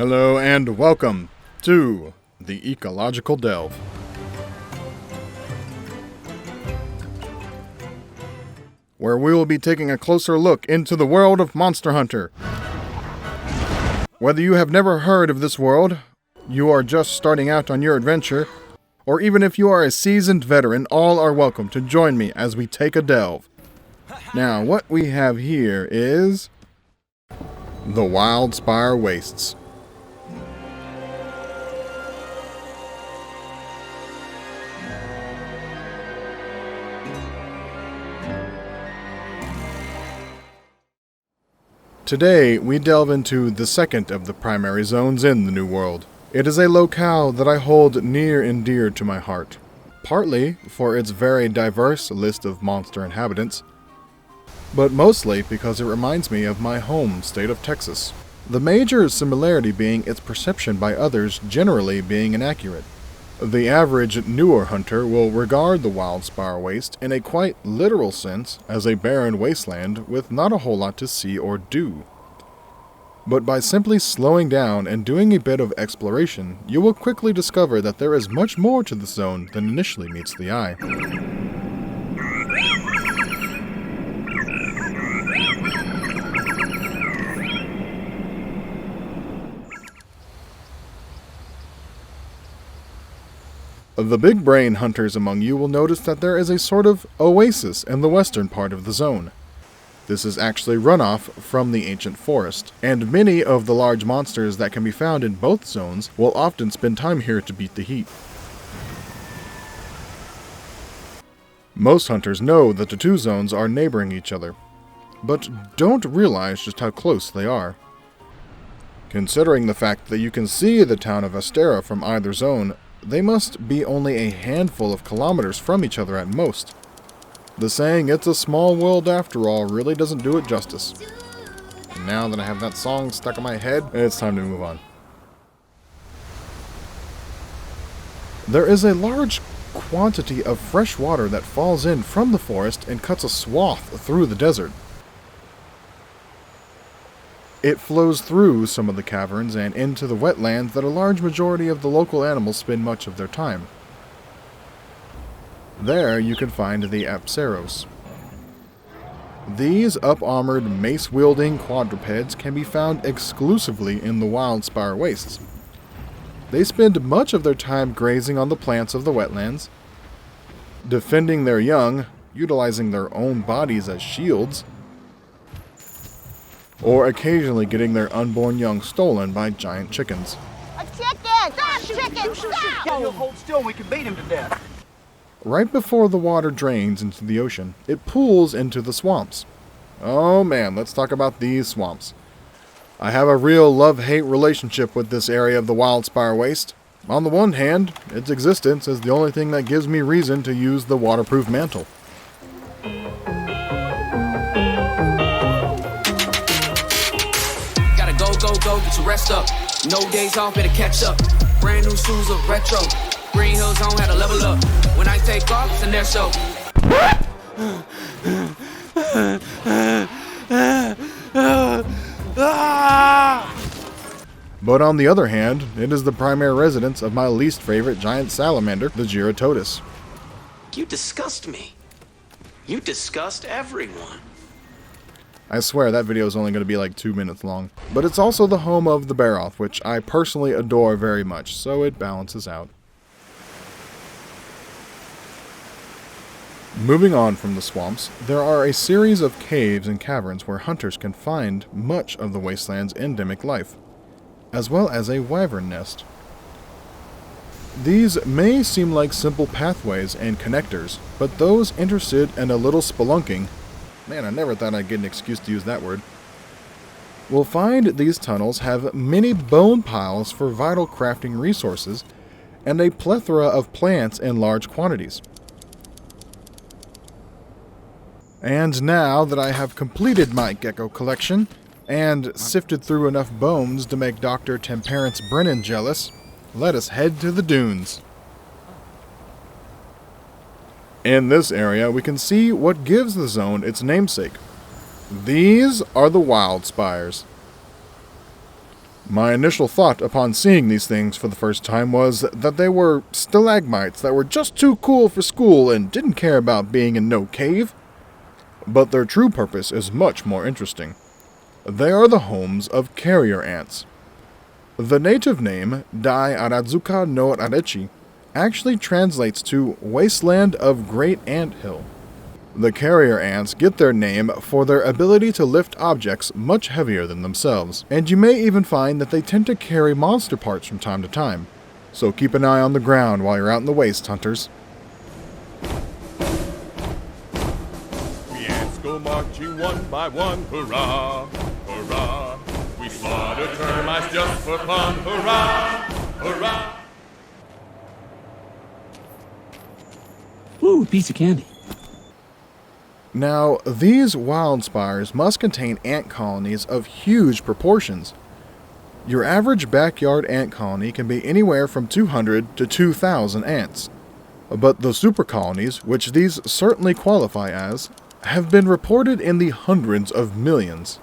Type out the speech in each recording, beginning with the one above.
Hello and welcome to the Ecological Delve. Where we will be taking a closer look into the world of Monster Hunter. Whether you have never heard of this world, you are just starting out on your adventure, or even if you are a seasoned veteran, all are welcome to join me as we take a delve. Now, what we have here is the Wildspire Wastes. Today, we delve into the second of the primary zones in the New World. It is a locale that I hold near and dear to my heart, partly for its very diverse list of monster inhabitants, but mostly because it reminds me of my home state of Texas. The major similarity being its perception by others generally being inaccurate. The average newer hunter will regard the Wildspire Waste in a quite literal sense as a barren wasteland with not a whole lot to see or do. But by simply slowing down and doing a bit of exploration, you will quickly discover that there is much more to the zone than initially meets the eye. The big brain hunters among you will notice that there is a sort of oasis in the western part of the zone. This is actually runoff from the ancient forest, and many of the large monsters that can be found in both zones will often spend time here to beat the heat. Most hunters know that the two zones are neighboring each other, but don't realize just how close they are. Considering the fact that you can see the town of Astera from either zone, they must be only a handful of kilometers from each other at most. The saying, "it's a small world after all," really doesn't do it justice. And now that I have that song stuck in my head, it's time to move on. There is a large quantity of fresh water that falls in from the forest and cuts a swath through the desert. It flows through some of the caverns and into the wetlands that a large majority of the local animals spend much of their time. There you can find the Apseros. These up-armored, mace-wielding quadrupeds can be found exclusively in the Wildspire Wastes. They spend much of their time grazing on the plants of the wetlands, defending their young, utilizing their own bodies as shields, or occasionally getting their unborn young stolen by giant chickens. A chicken! Stop, chicken! Stop! Can you hold still? We can beat him to death. Right before the water drains into the ocean, it pools into the swamps. Oh man, let's talk about these swamps. I have a real love-hate relationship with this area of the Wildspire Waste. On the one hand, its existence is the only thing that gives me reason to use the waterproof mantle. Go, get your rest up. No days off, better catch up. Brand new shoes of retro. Green Hills on, had to level up. When I take off, it's in their show. But on the other hand, it is the primary residence of my least favorite giant salamander, the Giratodus. You disgust me. You disgust everyone. I swear that video is only going to be like 2 minutes long. But it's also the home of the Barroth, which I personally adore very much, so it balances out. Moving on from the swamps, there are a series of caves and caverns where hunters can find much of the wasteland's endemic life, as well as a wyvern nest. These may seem like simple pathways and connectors, but those interested in a little spelunking, man, I never thought I'd get an excuse to use that word, will find these tunnels have many bone piles for vital crafting resources and a plethora of plants in large quantities. And now that I have completed my gecko collection and sifted through enough bones to make Dr. Temperance Brennan jealous, let us head to the dunes. In this area, we can see what gives the zone its namesake. These are the Wildspires. My initial thought upon seeing these things for the first time was that they were stalagmites that were just too cool for school and didn't care about being in no cave. But their true purpose is much more interesting. They are the homes of carrier ants. The native name, Daiguika no Arachi, actually translates to Wasteland of Great Ant Hill. The carrier ants get their name for their ability to lift objects much heavier than themselves, and you may even find that they tend to carry monster parts from time to time. So keep an eye on the ground while you're out in the waste, hunters. The ants go marching one by one, hurrah, hurrah. We slaughter termites just for fun, hurrah, hurrah. Ooh, piece of candy. Now, these wildspires must contain ant colonies of huge proportions. Your average backyard ant colony can be anywhere from 200 to 2,000 ants. But the super colonies, which these certainly qualify as, have been reported in the hundreds of millions.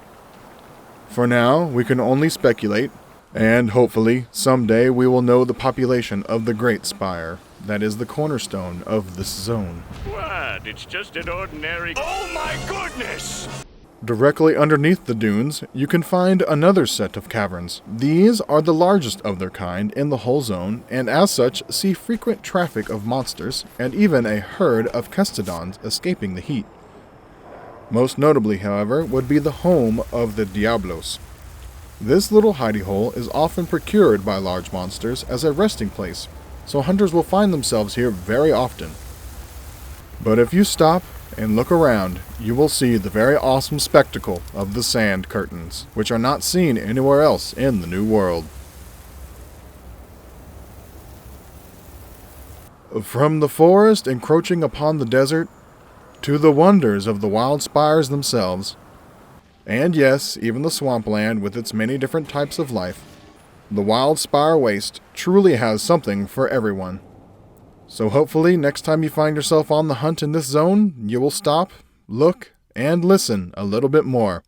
For now, we can only speculate, and hopefully, someday we will know the population of the Great Spire. That is the cornerstone of this zone. What? It's just an ordinary... Oh my goodness! Directly underneath the dunes, you can find another set of caverns. These are the largest of their kind in the whole zone, and as such see frequent traffic of monsters, and even a herd of cestodons escaping the heat. Most notably, however, would be the home of the Diablos. This little hidey hole is often procured by large monsters as a resting place, so hunters will find themselves here very often. But if you stop and look around, you will see the very awesome spectacle of the sand curtains, which are not seen anywhere else in the New World. From the forest encroaching upon the desert, to the wonders of the wildspires themselves, and yes, even the swampland with its many different types of life, the Wildspire Waste truly has something for everyone. So hopefully next time you find yourself on the hunt in this zone, you will stop, look, and listen a little bit more,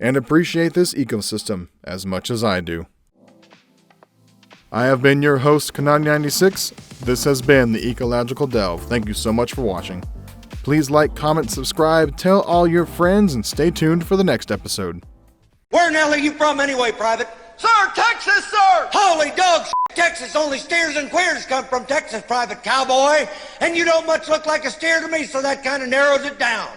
and appreciate this ecosystem as much as I do. I have been your host, Kanan96. This has been the Ecological Delve. Thank you so much for watching. Please like, comment, subscribe, tell all your friends, and stay tuned for the next episode. Where in the hell are you from anyway, Private? Sir, Texas, sir! Holy dog, Texas, only steers and queers come from Texas, Private Cowboy. And you don't much look like a steer to me, so that kind of narrows it down.